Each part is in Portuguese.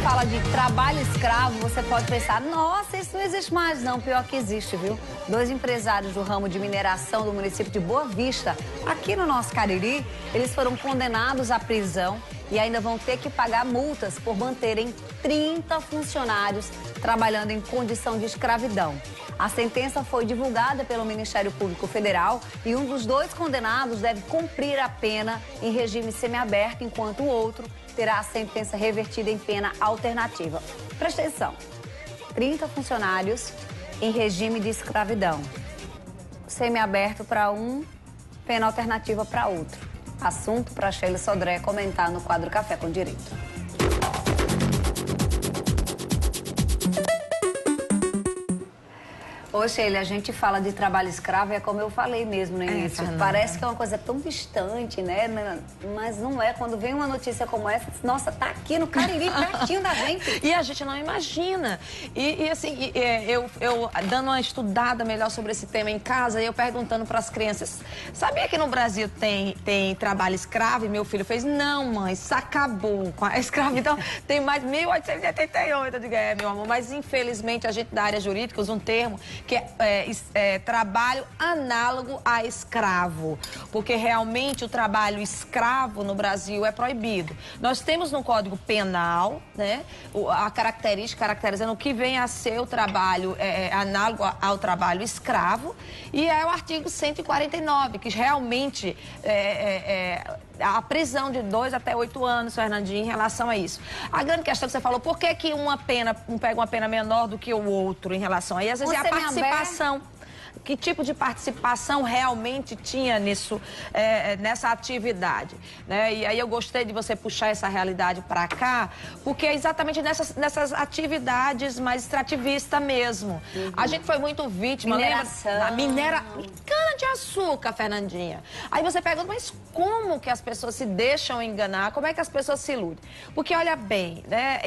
fala de trabalho escravo, você pode pensar, nossa, isso não existe mais. Não, pior que existe, viu? Dois empresários do ramo de mineração do município de Boa Vista, aqui no nosso Cariri, eles foram condenados à prisão e ainda vão ter que pagar multas por manterem 30 funcionários trabalhando em condição de escravidão. A sentença foi divulgada pelo Ministério Público Federal e um dos dois condenados deve cumprir a pena em regime semiaberto, enquanto o outro terá a sentença revertida em pena alternativa. Presta atenção, 30 funcionários em regime de escravidão. Semiaberto para um, pena alternativa para outro. Assunto para Sheila Sodré comentar no quadro Café com Direito. Ô, Sheila, a gente fala de trabalho escravo, é como eu falei mesmo no início. Parece que é uma coisa tão distante, né? Mas não é. Quando vem uma notícia como essa, nossa, tá aqui no Cariri, pertinho da gente. E a gente não imagina. Eu dando uma estudada melhor sobre esse tema em casa, eu perguntando para as crianças, sabia que no Brasil tem trabalho escravo? E meu filho fez, não, mãe, isso acabou com a escravidão. Tem mais de 1888, eu digo, meu amor, mas infelizmente a gente da área jurídica usa um termo que é trabalho análogo a escravo, porque realmente o trabalho escravo no Brasil é proibido. Nós temos no Código Penal, né, a característica caracterizando o que vem a ser o trabalho análogo ao trabalho escravo, e é o artigo 149, que realmente a prisão de 2 até 8 anos, Fernandinho, em relação a isso. A grande questão que você falou, por que um pega uma pena menor do que o outro em relação a isso? Às vezes é a participação. Que tipo de participação realmente tinha nessa atividade, né? E aí eu gostei de você puxar essa realidade para cá, porque é exatamente nessas atividades mais extrativistas mesmo. Uhum. A gente foi muito vítima, mineração. Lembra? Cana-de-açúcar, Fernandinha. Aí você pergunta, mas como que as pessoas se deixam enganar? Como é que as pessoas se iludem? Porque olha bem, né,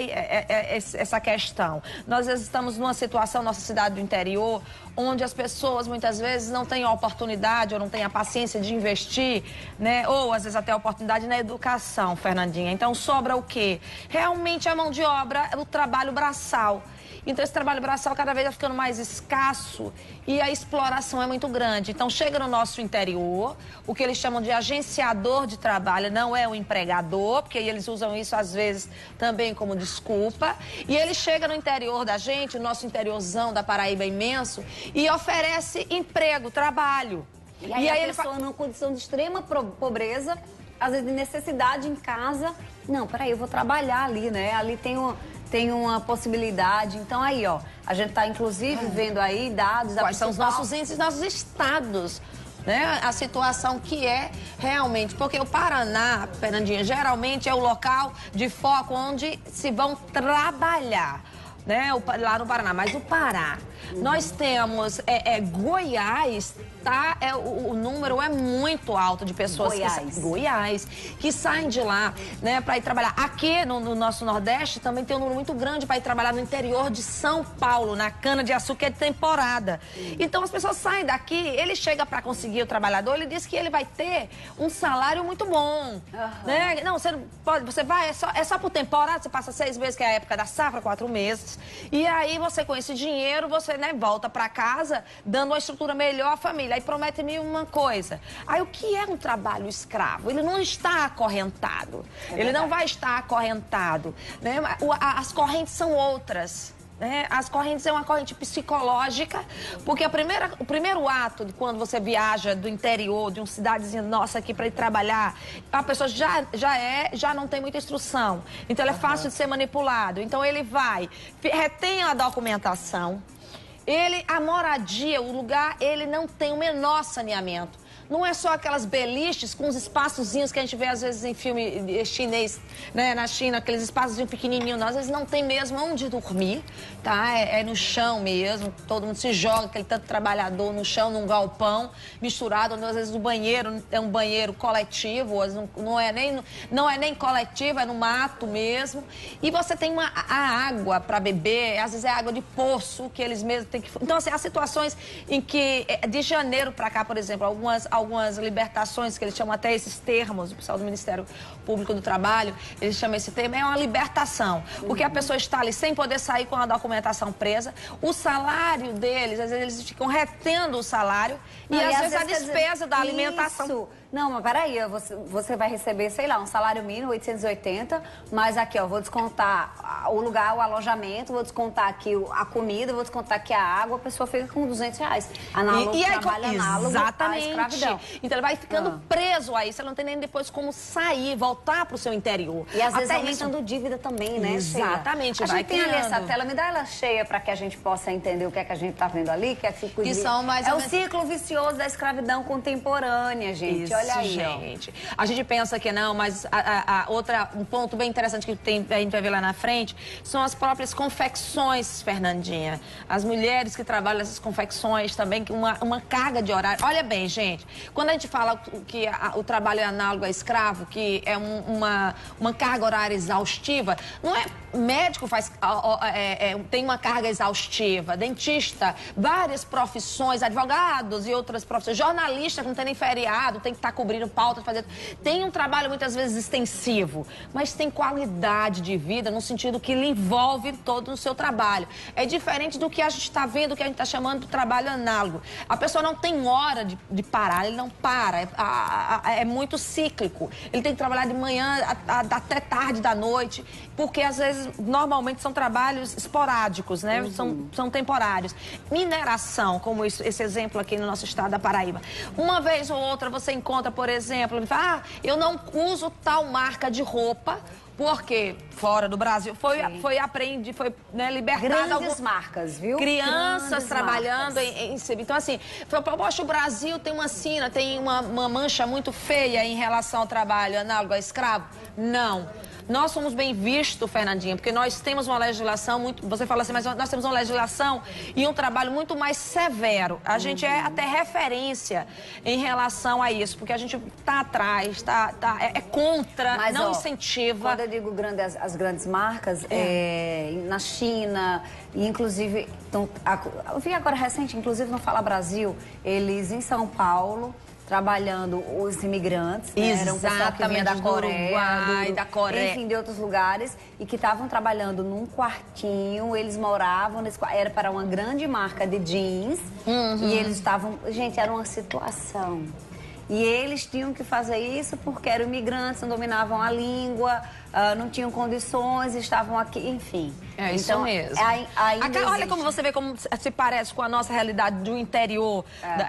essa questão. Nós estamos numa situação, nossa cidade do interior, onde as pessoas muitas vezes não têm a oportunidade ou não têm a paciência de investir, né? Ou às vezes até a oportunidade na educação, Fernandinha. Então sobra o quê? Realmente a mão de obra, o trabalho braçal. Então esse trabalho braçal cada vez vai ficando mais escasso e a exploração é muito grande. Então chega no nosso interior, o que eles chamam de agenciador de trabalho, não é o empregador, porque eles usam isso às vezes também como desculpa. E ele chega no interior da gente, o nosso interiorzão da Paraíba imenso, e oferece emprego, trabalho. E aí a pessoa numa condição de extrema pobreza, às vezes de necessidade em casa, não, peraí, eu vou trabalhar ali, né? Ali tem uma possibilidade. Então aí, ó, a gente está inclusive vendo aí dados... Quais são os nossos índices, nossos estados, né? A situação que é realmente... Porque o Paraná, Fernandinha, geralmente é o local de foco onde se vão trabalhar, né? Lá no Paraná. Mas o Pará, nós temos Goiás, tá? O número é muito alto de pessoas que saem de lá, né, para ir trabalhar. Aqui no nosso Nordeste também tem um número muito grande para ir trabalhar no interior de São Paulo, na cana-de-açúcar, de temporada. Então as pessoas saem daqui, ele chega para conseguir o trabalhador, ele diz que ele vai ter um salário muito bom, né? Não, você não pode, você vai, é só por temporada, você passa 6 meses, que é a época da safra, 4 meses, e aí você com esse dinheiro, você, né, volta para casa, dando uma estrutura melhor à família. Aí promete-me uma coisa. Aí o que é um trabalho escravo? Ele não está acorrentado. Ele não vai estar acorrentado, né? As correntes são outras. As correntes é uma corrente psicológica, porque o primeiro ato de quando você viaja do interior, de uma cidadezinha nossa aqui para ir trabalhar, a pessoa já não tem muita instrução. Então ele é fácil de ser manipulado. Então ele vai, retém a documentação, a moradia, o lugar, ele não tem o menor saneamento. Não é só aquelas beliches com os espaçozinhos que a gente vê às vezes em filme chinês, né, na China, aqueles espaçozinhos pequenininhos. Às vezes não tem mesmo onde dormir, tá? É no chão mesmo, todo mundo se joga, aquele tanto trabalhador no chão, num galpão, misturado. Às vezes o banheiro é um banheiro coletivo, não é nem coletivo, é no mato mesmo. E você tem a água para beber, às vezes é água de poço, que eles mesmos têm que... Então, assim, há situações em que, de janeiro para cá, por exemplo, algumas algumas libertações, que eles chamam até esses termos, o pessoal do Ministério Público do Trabalho, eles chamam esse termo, é uma libertação. Porque a pessoa está ali sem poder sair com a documentação presa, o salário deles, às vezes eles ficam retendo o salário e às vezes a despesa da alimentação. Isso. Não, mas peraí, você vai receber, sei lá, um salário mínimo, 880, mas aqui, ó, vou descontar o lugar, o alojamento, vou descontar aqui a comida, vou descontar aqui a água, a pessoa fica com R$200. Análogo, trabalho análogo à escravidão. Então ele vai ficando preso a isso, ele não tem nem depois como sair, voltar para o seu interior. E às vezes aumentando dívida também, né, exatamente, Sheila? vai A gente tem ali essa tela, me dá ela cheia para que a gente possa entender o que é que a gente tá vendo ali, que é são mais o ciclo vicioso da escravidão contemporânea, gente. Isso, olha aí, gente. A gente pensa que não, mas um ponto bem interessante que a gente vai ver lá na frente são as próprias confecções, Fernandinha. As mulheres que trabalham nessas confecções também, uma carga de horário. Olha bem, gente, quando a gente fala que o trabalho é análogo a escravo, que é uma carga horária exaustiva, não é médico tem uma carga exaustiva, dentista, várias profissões, advogados e outras profissões, jornalista que não tem nem feriado, tem que estar cobrindo pauta, tem um trabalho muitas vezes extensivo, mas tem qualidade de vida no sentido que lhe envolve todo o seu trabalho. É diferente do que a gente está vendo, que a gente está chamando de trabalho análogo. A pessoa não tem hora de parar, ele não para, é muito cíclico. Ele tem que trabalhar de manhã até tarde da noite, porque às vezes, normalmente são trabalhos esporádicos, né? São temporários. Mineração, como esse exemplo aqui no nosso estado da Paraíba. Uma vez ou outra você encontra, por exemplo, eu não uso tal marca de roupa, porque fora do Brasil foi apreendido, foi libertada. Grandes marcas, viu? Crianças trabalhando em então assim, poxa, o Brasil tem uma sina, tem uma mancha muito feia em relação ao trabalho análogo a escravo? Não. Nós somos bem vistos, Fernandinha, porque nós temos uma legislação muito... Você fala assim, mas nós temos uma legislação e um trabalho muito mais severo. A gente é até referência em relação a isso, porque a gente está atrás, é contra, mas, não incentiva. Quando eu digo as grandes marcas, na China, e inclusive... eu vi agora recente, inclusive no Fala Brasil, eles em São Paulo... trabalhando os imigrantes, né? Era um pessoal que vinha da Coreia, da Coreia, enfim, de outros lugares, e que estavam trabalhando num quartinho, eles moravam, era para uma grande marca de jeans, e eles estavam... Gente, era uma situação. E eles tinham que fazer isso porque eram imigrantes, não dominavam a língua, não tinham condições, estavam aqui, enfim. É isso mesmo. Olha como você vê como se parece com a nossa realidade do interior.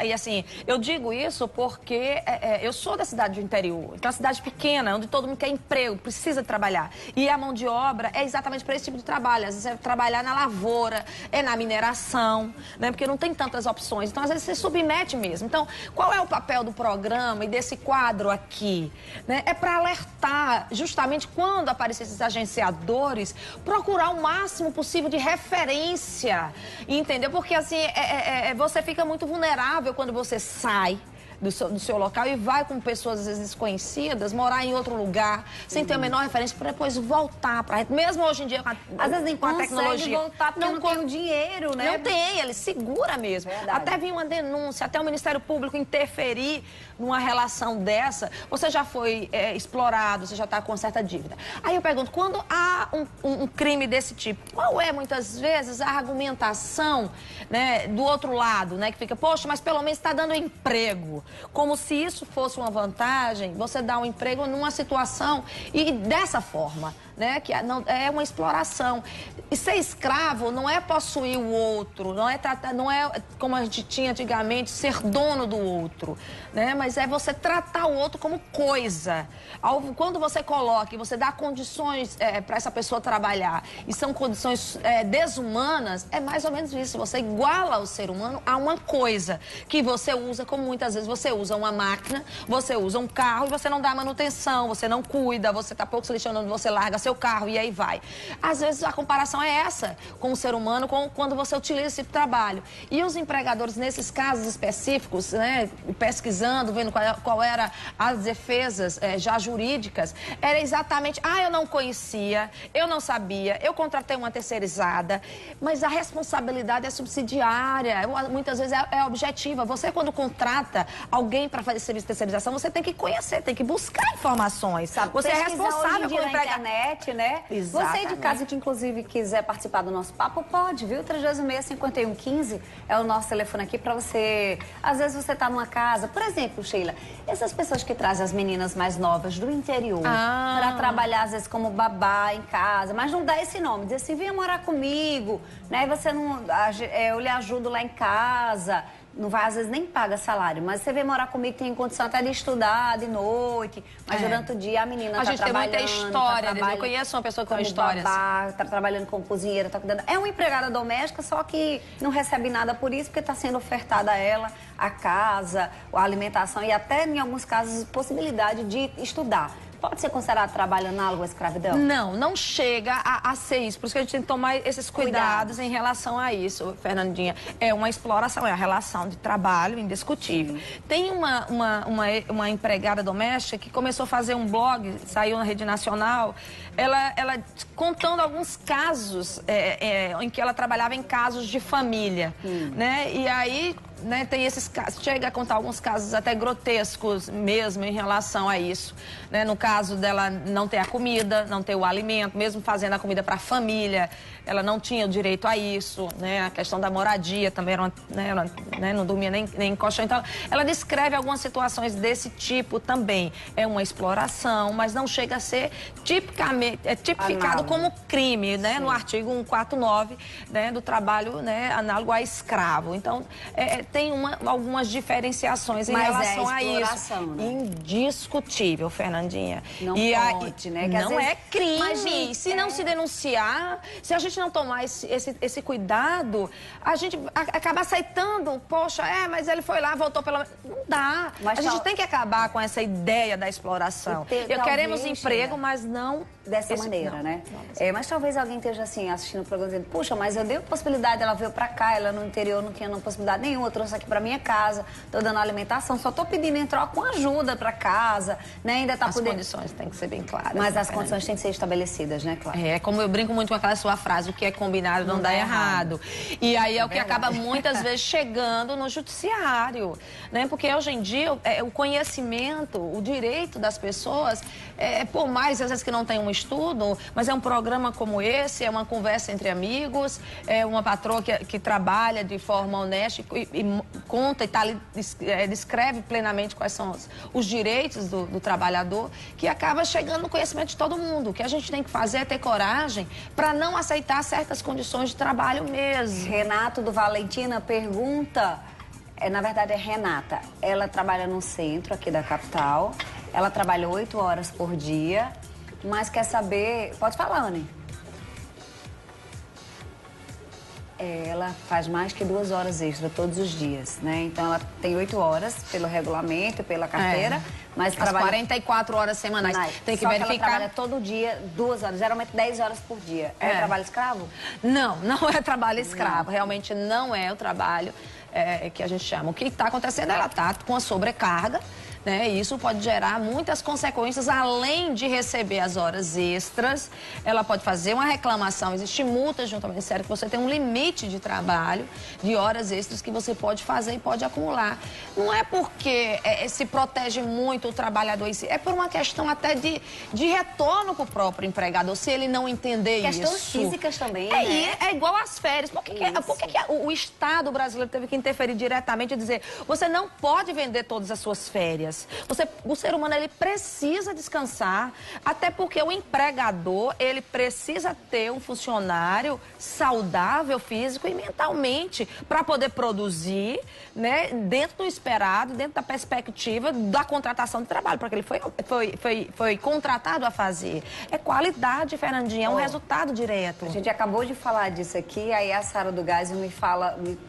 E assim, eu digo isso porque eu sou da cidade do interior. Então, é uma cidade pequena, onde todo mundo quer emprego, precisa trabalhar. E a mão de obra é exatamente para esse tipo de trabalho. Às vezes é trabalhar na lavoura, na mineração, né? Porque não tem tantas opções. Então, às vezes, você submete mesmo. Então, qual é o papel do programa e desse quadro aqui? Né? É para alertar, justamente quando aparecer esses agenciadores, procurar o máximo possível de referência, entendeu? Porque assim, você fica muito vulnerável quando você sai do seu local e vai com pessoas às vezes desconhecidas, morar em outro lugar, sem ter a menor referência, para depois voltar para mesmo hoje em dia às vezes nem com a tecnologia voltar porque não tem o dinheiro, né? Não tem, ele segura mesmo. Verdade. Até vir uma denúncia, até o Ministério Público interferir numa relação dessa, você já foi explorado, você já está com certa dívida. Aí eu pergunto, quando há um crime desse tipo, qual é muitas vezes a argumentação, né, do outro lado, né, que fica, poxa, mas pelo menos está dando emprego. Como se isso fosse uma vantagem, você dá um emprego numa situação e dessa forma, né, que é uma exploração. E ser escravo não é possuir o outro, não é como a gente tinha antigamente, ser dono do outro, né, mas é você tratar o outro como coisa. Quando você coloca e você dá condições para essa pessoa trabalhar e são condições desumanas, é mais ou menos isso. Você iguala o ser humano a uma coisa que você usa, como muitas vezes você usa uma máquina, você usa um carro e você não dá manutenção, você não cuida, você está pouco selecionando, você larga seu seu carro e aí vai. Às vezes a comparação é essa com o ser humano, quando você utiliza esse trabalho. E os empregadores, nesses casos específicos, né, pesquisando, vendo qual era as defesas já jurídicas, era exatamente, eu não conhecia, eu não sabia, eu contratei uma terceirizada, mas a responsabilidade é subsidiária, muitas vezes é objetiva. Você, quando contrata alguém para fazer serviço de terceirização, você tem que conhecer, tem que buscar informações. Sabe, você é responsável pelo empregador. Internet, né? Exatamente. Você de casa que, inclusive, quiser participar do nosso papo, pode, viu? 3216-5115 é o nosso telefone aqui para você. Às vezes você tá numa casa, por exemplo, Sheila, essas pessoas que trazem as meninas mais novas do interior para trabalhar, às vezes, como babá em casa, mas não dá esse nome, diz assim, venha morar comigo, né? Você não, eu lhe ajudo lá em casa. Não vai, às vezes, nem paga salário, mas você vem morar comigo, tem condição até de estudar de noite, mas durante o dia a menina tá trabalhando. A gente tem muita história, eu conheço uma pessoa com uma história assim. Tá trabalhando como cozinheira, tá cuidando. É uma empregada doméstica, só que não recebe nada por isso, porque está sendo ofertada a ela a casa, a alimentação e até, em alguns casos, possibilidade de estudar. Pode ser considerado trabalho análogo à escravidão? Não, não chega a ser isso. Por isso que a gente tem que tomar esses cuidados em relação a isso, Fernandinha. É uma exploração, é a relação de trabalho indiscutível. Sim. Tem uma empregada doméstica que começou a fazer um blog, saiu na Rede Nacional, ela contando alguns casos em que ela trabalhava em casos de família, né? E aí... né, tem esses casos, chega a contar alguns casos até grotescos mesmo em relação a isso, né? No caso dela não ter a comida, não ter o alimento, mesmo fazendo a comida para a família, ela não tinha o direito a isso, né? A questão da moradia também era ela, né, não dormia nem em colchão. Então, ela descreve algumas situações desse tipo também. É uma exploração, mas não chega a ser tipificado como crime, né? No artigo 149, né, do trabalho, né, análogo a escravo. Então, tem algumas diferenciações em relação a isso. Né? Indiscutível, Fernandinha. Não pode, né? Que não é crime. Imagina, se não se denunciar, se a gente não tomar esse cuidado, a gente acaba aceitando, poxa, mas ele foi lá, voltou pela... Não dá. Mas a gente tem que acabar com essa ideia da exploração. Queremos emprego, mas não... dessa maneira, né? Mas talvez alguém esteja assim, assistindo o programa dizendo, puxa, mas eu dei a possibilidade, ela veio pra cá, ela no interior não tinha possibilidade nenhuma, eu trouxe aqui pra minha casa, tô dando alimentação, só tô pedindo em troca uma ajuda pra casa, né? Ainda tá As condições têm que ser bem claras. Mas as condições têm que ser estabelecidas, né, Clara? Como eu brinco muito com aquela sua frase, o que é combinado não dá errado. E aí é o que acaba muitas vezes chegando no judiciário, né? Porque hoje em dia o conhecimento, o direito das pessoas, por mais às vezes que não tem um estudo, mas é um programa como esse, é uma conversa entre amigos, é uma patroa que trabalha de forma honesta e conta e descreve plenamente quais são os direitos do trabalhador, que acaba chegando no conhecimento de todo mundo. O que a gente tem que fazer é ter coragem para não aceitar certas condições de trabalho mesmo. Renato do Valentina pergunta, na verdade é Renata, ela trabalha no centro aqui da capital, ela trabalha 8 horas por dia, mas quer saber... Pode falar, Anny. Ela faz mais que 2 horas extra todos os dias, né? Então, ela tem 8 horas pelo regulamento, pela carteira, mas trabalha... 44 horas semanais. Tem que verificar. Que ela trabalha todo dia 2 horas, geralmente 10 horas por dia. É trabalho escravo? Não, não é trabalho escravo. Realmente não é o trabalho que a gente chama. O que está acontecendo? Ela está com a sobrecarga, né? Isso pode gerar muitas consequências, além de receber as horas extras, ela pode fazer uma reclamação, existe multa junto ao Ministério, que você tem um limite de trabalho, de horas extras que você pode fazer e pode acumular. Não é porque se protege muito o trabalhador em si, é por uma questão até de retorno para o próprio empregador, se ele não entender isso. Questões físicas também, né? É igual às férias. Por que o Estado brasileiro teve que interferir diretamente e dizer, você não pode vender todas as suas férias? O ser humano, ele precisa descansar, até porque o empregador, ele precisa ter um funcionário saudável, físico e mentalmente, para poder produzir, né, dentro do esperado, dentro da perspectiva da contratação de trabalho, porque ele foi contratado a fazer. É qualidade, Fernandinha, é um resultado direto. A gente acabou de falar disso aqui, aí a Sara do Gás me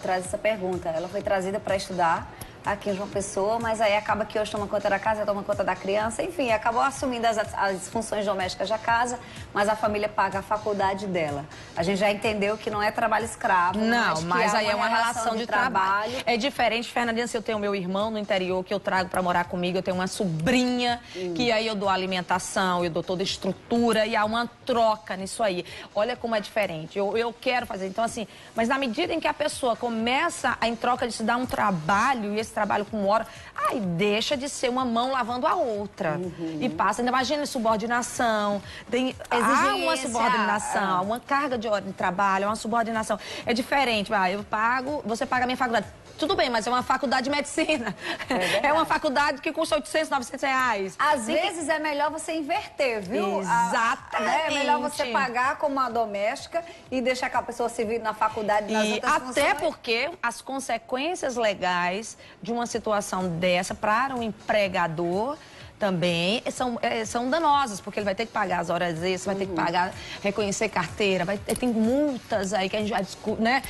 traz essa pergunta. Ela foi trazida para estudar aqui em João Pessoa, mas aí acaba que hoje toma conta da casa, toma conta da criança, enfim, acabou assumindo as funções domésticas da casa, mas a família paga a faculdade dela. A gente já entendeu que não é trabalho escravo. Não, mas aí é uma relação de trabalho. É diferente, Fernandinha, se eu tenho meu irmão no interior que eu trago para morar comigo, eu tenho uma sobrinha que aí eu dou alimentação, eu dou toda a estrutura e há uma troca nisso aí. Olha como é diferente. Eu quero fazer, então assim, mas na medida em que a pessoa começa em troca de se dar um trabalho, e esse trabalho com hora, aí deixa de ser uma mão lavando a outra. E passa, ainda imagina subordinação, há uma subordinação, uma carga de hora de trabalho, uma subordinação. É diferente, eu pago, você paga a minha faculdade. Tudo bem, mas é uma faculdade de medicina. É uma faculdade que custa 800, 900 reais. Às vezes é melhor você inverter, viu? Exatamente. É melhor você pagar como uma doméstica e deixar aquela pessoa servir na faculdade, nas outras funções. Até porque as consequências legais de uma situação dessa para o empregador também são danosas, porque ele vai ter que pagar as horas extras, vai ter que pagar, reconhecer carteira, tem multas aí que a gente já discute, né?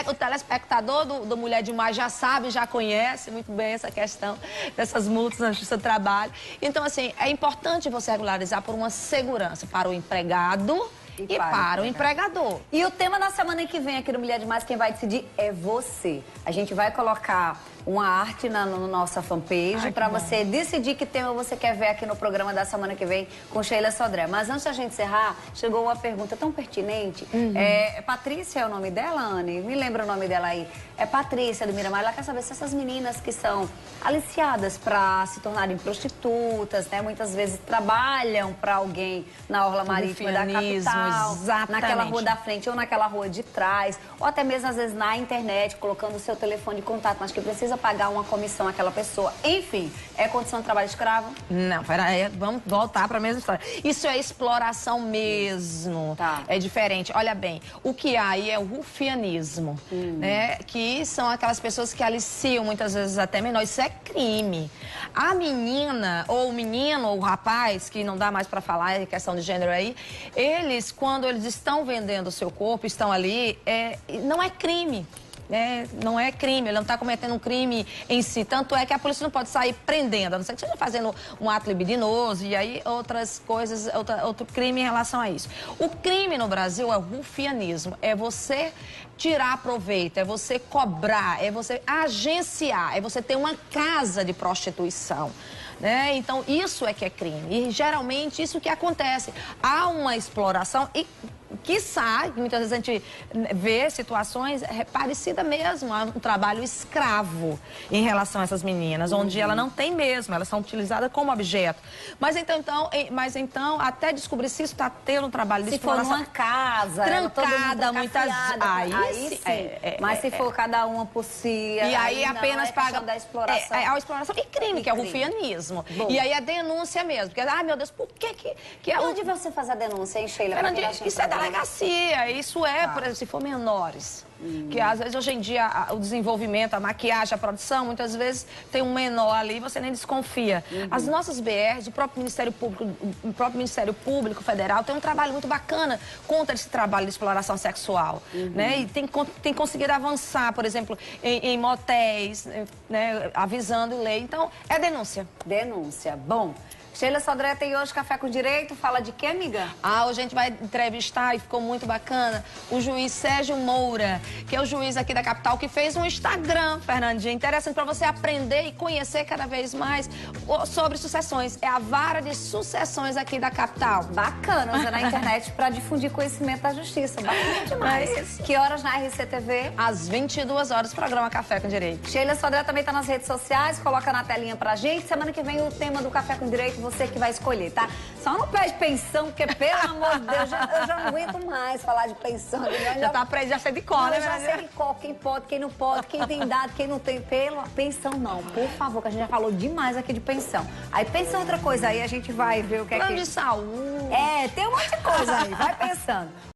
O telespectador do Mulher Demais já sabe, já conhece muito bem essa questão dessas multas na Justiça do Trabalho. Então, assim, é importante você regularizar por uma segurança para o empregado e para o empregador. E o tema da semana que vem aqui no Mulher Demais, quem vai decidir é você. A gente vai colocar uma arte na nossa fanpage para você decidir que tema você quer ver aqui no programa da semana que vem com Sheila Sodré. Mas antes da gente encerrar, chegou uma pergunta tão pertinente. Patrícia é o nome dela, Anne? Me lembra o nome dela aí. É Patrícia do Miramar. Ela quer saber se essas meninas que são aliciadas para se tornarem prostitutas, né? Muitas vezes trabalham para alguém na orla marítima da capital, exatamente, naquela rua da frente ou naquela rua de trás, ou até mesmo às vezes na internet, colocando o seu telefone de contato, mas que precisa pagar uma comissão àquela pessoa. Enfim, é condição de trabalho escravo? Não, peraí, vamos voltar para a mesma história. Isso é exploração mesmo. É diferente. Olha bem, o que há aí é o rufianismo, né? Que são aquelas pessoas que aliciam muitas vezes até menores. Isso é crime. A menina, ou o menino, ou o rapaz, que não dá mais para falar, é questão de gênero aí, eles, quando eles estão vendendo o seu corpo, estão ali, não é crime. Não é crime, ele não está cometendo um crime em si. Tanto é que a polícia não pode sair prendendo, a não ser que esteja fazendo um ato libidinoso e aí outras coisas, outro crime em relação a isso. O crime no Brasil é o rufianismo, é você tirar proveito, é você cobrar, é você agenciar, é você ter uma casa de prostituição. Então, isso é que é crime. E, geralmente, isso que acontece. Há uma exploração e, quiçá, muitas vezes a gente vê situações parecidas mesmo a um trabalho escravo em relação a essas meninas, onde ela não tem mesmo, elas são utilizadas como objeto. Mas então até descobrir se isso está tendo um trabalho de exploração. Se for numa casa, trancada, muitas vezes. Aí sim. Mas se for cada uma por si. E aí apenas paga da exploração. A exploração e crime, que é o rufianismo. E aí a denúncia mesmo. Porque, meu Deus, por que onde você faz a denúncia, hein, Sheila? Isso é delegacia, isso é, por exemplo, se for menores. Que às vezes hoje em dia o desenvolvimento, a maquiagem, a produção, muitas vezes tem um menor ali e você nem desconfia. As nossas BRs, o próprio Ministério Público Federal tem um trabalho muito bacana contra esse trabalho de exploração sexual, né? E tem conseguido avançar, por exemplo, em motéis, né? Avisando lei. Então, é denúncia. Denúncia. Bom. Sheila Sodré tem hoje Café com Direito. Fala de quê, amiga? Hoje a gente vai entrevistar, e ficou muito bacana, o juiz Sérgio Moura, que é o juiz aqui da capital, que fez um Instagram, Fernandinha, interessante para você aprender e conhecer cada vez mais sobre sucessões. É a vara de sucessões aqui da capital. Bacana, usando a internet para difundir conhecimento da justiça. Bacana demais. Que horas na RCTV? Às 22 horas, programa Café com Direito. Sheila Sodré também está nas redes sociais, coloca na telinha pra gente. Semana que vem o tema do Café com Direito, você que vai escolher, tá? Só não pede pensão, porque, pelo amor de Deus, eu já não aguento mais falar de pensão. Já sei de cor, né? Já sei de cor, quem pode, quem não pode, quem tem dado, quem não tem. Pensão não, por favor, que a gente já falou demais aqui de pensão. Aí pensa outra coisa aí, a gente vai ver o que é que... Plano de saúde. Tem um monte de coisa aí, vai pensando.